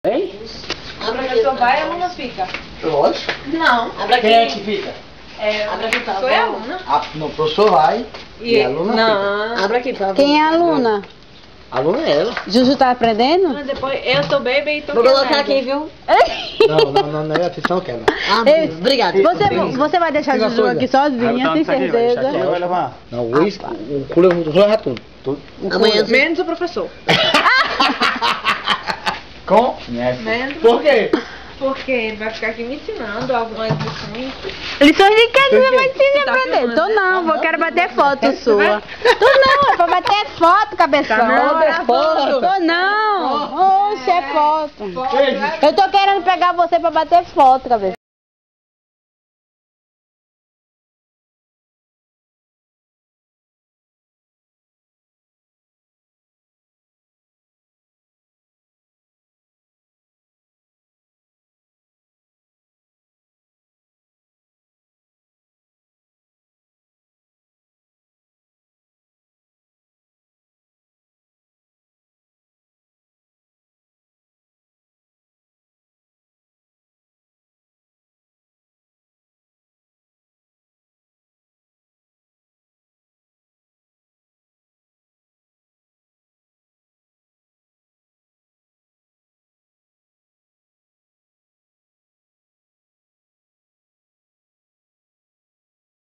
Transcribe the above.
Hein? O professor vai e a aluna fica. Lógico. Não. Quem é que fica? O professor e a aluna. Não, o professor vai e a aluna fica. Abra aqui, por favor. Quem é a aluna? A aluna é ela. Juju tá aprendendo? Mas depois eu sou baby e tô Vou colocar aqui, viu? Não é atenção, quebra. Ei, Obrigado. Você vai deixar a Fica Juju coisa. aqui sozinha, tem certeza? Vai levar. Não, o cu leva tudo. Amanhã Menos o professor. Com? Menos. Por quê? Porque ele vai ficar aqui me ensinando algumas lições. Lições de que você vai ensinar Tá a aprender? filmando, Tô né? não, eu quero bater foto sua. Tô não, é pra bater foto, cabeção. Tô não. Oxe, é foto. Eu tô querendo pegar você pra bater foto, cabeção.